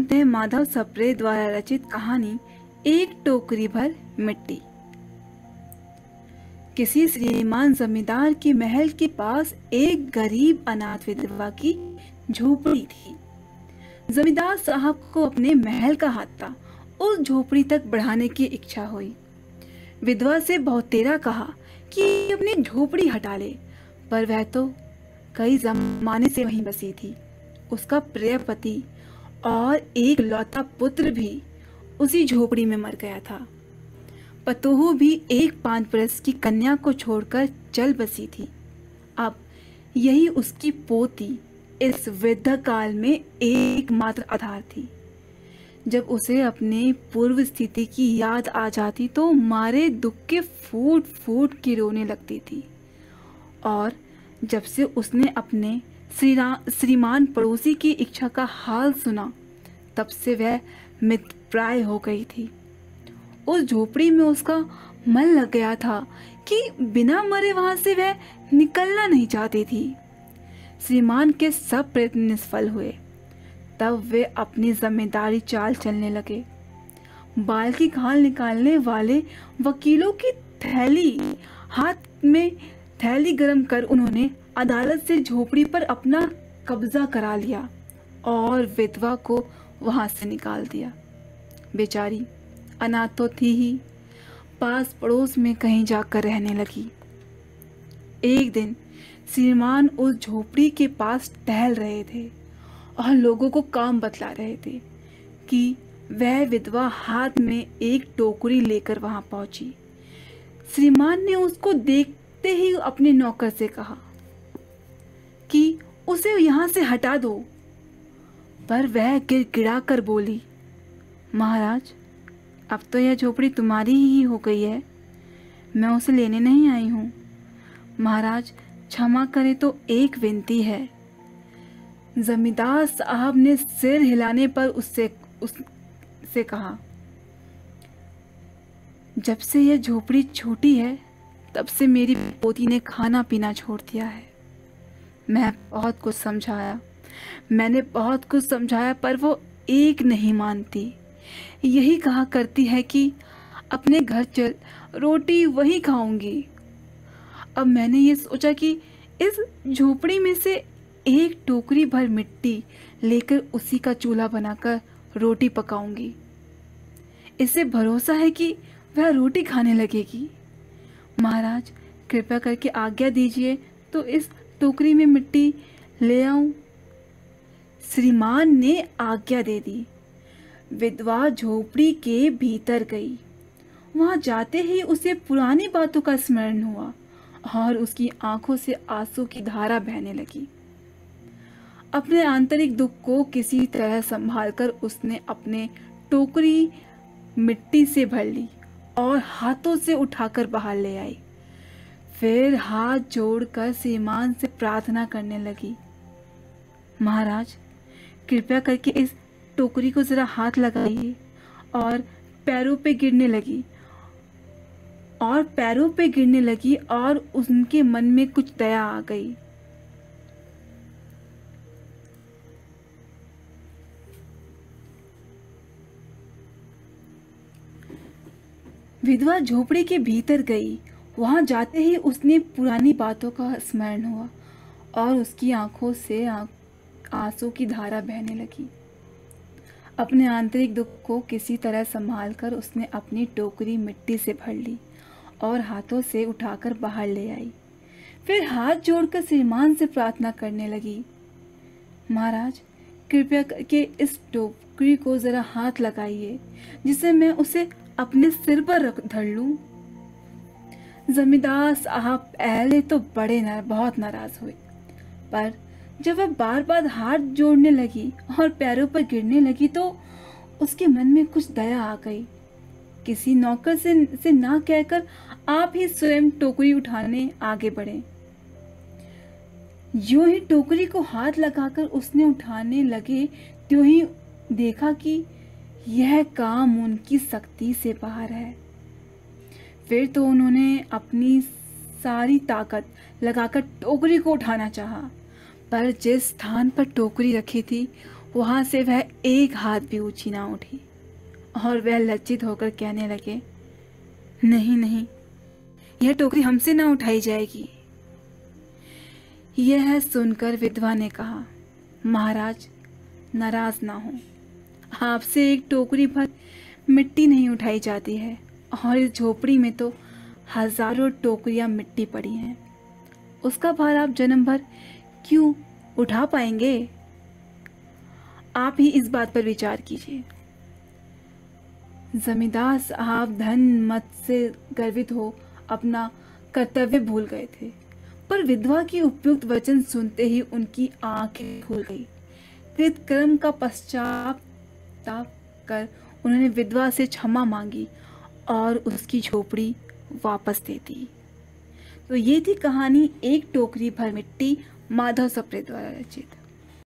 सुनते हैं माधव सप्रे द्वारा रचित कहानी एक टोकरी भर मिट्टी। किसी श्रीमान जमींदार के महल के पास एक गरीब अनाथ विधवा की झोपड़ी थी। जमींदार साहब को अपने महल का हाथा उस झोपड़ी तक बढ़ाने की इच्छा हुई। विधवा से बहुतेरा कहा कि अपनी झोपड़ी हटा ले, पर वह तो कई जमाने से वहीं बसी थी। उसका प्रिय पति और एक लौता पुत्र भी उसी झोपड़ी में मर गया था। पतोहू भी एक 5 वर्ष की कन्या को छोड़कर चल बसी थी। अब यही उसकी पोती इस वृद्ध काल में एकमात्र आधार थी। जब उसे अपने पूर्व स्थिति की याद आ जाती तो मारे दुख के फूट फूट के रोने लगती थी। और जब से उसने अपने श्रीमान पड़ोसी की इच्छा का हाल सुना, तब से वह मृतप्राय हो गई थी। उस झोपड़ी में उसका मन लग गया था कि बिना मरे वहां से वह निकलना नहीं चाहती थी। श्रीमान के सब प्रयत्न निष्फल हुए। तब वे अपनी जिम्मेदारी चाल चलने लगे। बाल की खाल निकालने वाले वकीलों की थैली हाथ में थैली गरम कर उन्होंने अदालत से झोपड़ी पर अपना कब्जा करा लिया और विधवा को वहां से निकाल दिया। बेचारी अनाथ तो थी ही, पास पड़ोस में कहीं जाकर रहने लगी। एक दिन श्रीमान उस झोपड़ी के पास टहल रहे थे और लोगों को काम बतला रहे थे कि वह विधवा हाथ में एक टोकरी लेकर वहां पहुंची। श्रीमान ने उसको देखते ही अपने नौकर से कहा कि उसे यहां से हटा दो, पर वह गिड़गिड़ा कर बोली, महाराज, अब तो यह झोपड़ी तुम्हारी ही हो गई है, मैं उसे लेने नहीं आई हूं। महाराज क्षमा करें तो एक विनती है। जमींदार साहब ने सिर हिलाने पर उससे कहा, जब से यह झोपड़ी छोटी है तब से मेरी पोती ने खाना पीना छोड़ दिया है। मैंने बहुत कुछ समझाया पर वो एक नहीं मानती। यही कहा करती है कि अपने घर चल, रोटी वही खाऊंगी। अब मैंने ये सोचा कि इस झोपड़ी में से एक टोकरी भर मिट्टी लेकर उसी का चूल्हा बनाकर रोटी पकाऊंगी। इससे भरोसा है कि वह रोटी खाने लगेगी। महाराज कृपया करके आज्ञा दीजिए तो इस टोकरी में मिट्टी ले आऊं। श्रीमान ने आज्ञा दे दी। विधवा झोपड़ी के भीतर गई। वहां जाते ही उसे पुरानी बातों का स्मरण हुआ और उसकी आंखों से आंसू की धारा बहने लगी। अपने आंतरिक दुख को किसी तरह संभालकर उसने अपने टोकरी मिट्टी से भर ली और हाथों से उठाकर बाहर ले आई। फिर हाथ जोड़कर श्रीमान से प्रार्थना करने लगी, महाराज कृपया करके इस टोकरी को जरा हाथ लगाइए। और पैरों पे गिरने लगी और उनके मन में कुछ दया आ गई। विधवा झोपड़ी के भीतर गई। वहां जाते ही उसने पुरानी बातों का स्मरण हुआ और उसकी आंखों से आंसू की धारा बहने लगी। अपने आंतरिक दुख को किसी तरह संभालकर उसने अपनी टोकरी मिट्टी से भर ली और हाथों से उठाकर बाहर ले आई। फिर हाथ जोड़कर श्रीमान से प्रार्थना करने लगी, महाराज कृपया करके इस टोकरी को जरा हाथ लगाइए, जिससे मैं उसे अपने सिर पर धर लूं। जमींदार साहब पहले तो बहुत नाराज हुए, पर जब वह बार बार हाथ जोड़ने लगी और पैरों पर गिरने लगी तो उसके मन में कुछ दया आ गई। किसी नौकर से ना कहकर आप ही स्वयं टोकरी उठाने आगे बढ़े। यूं ही टोकरी को हाथ लगाकर उसने उठाने लगे, त्यों ही देखा कि यह काम उनकी शक्ति से बाहर है। फिर तो उन्होंने अपनी सारी ताकत लगाकर टोकरी को उठाना चाहा, पर जिस स्थान पर टोकरी रखी थी वहां से वह एक हाथ भी ऊंची ना उठी और वह लज्जित होकर कहने लगे, नहीं नहीं, यह टोकरी हमसे ना उठाई जाएगी। यह सुनकर विधवा ने कहा, महाराज नाराज ना हो, आपसे एक टोकरी भर मिट्टी नहीं उठाई जाती है और इस झोपड़ी में तो हजारों टोकरियां मिट्टी पड़ी हैं, उसका भार आप जन्म भर क्यों उठा पाएंगे? आप ही इस बात पर विचार कीजिए। जमींदार साहब धन मत से गर्वित हो अपना कर्तव्य भूल गए थे, पर विधवा की उपयुक्त वचन सुनते ही उनकी आंखें खुल गई। कृतकर्म का पश्चाताप कर उन्होंने विधवा से क्षमा मांगी और उसकी झोपड़ी वापस दे दी। तो ये थी कहानी एक टोकरी भर मिट्टी, माधव सप्रे द्वारा रचित।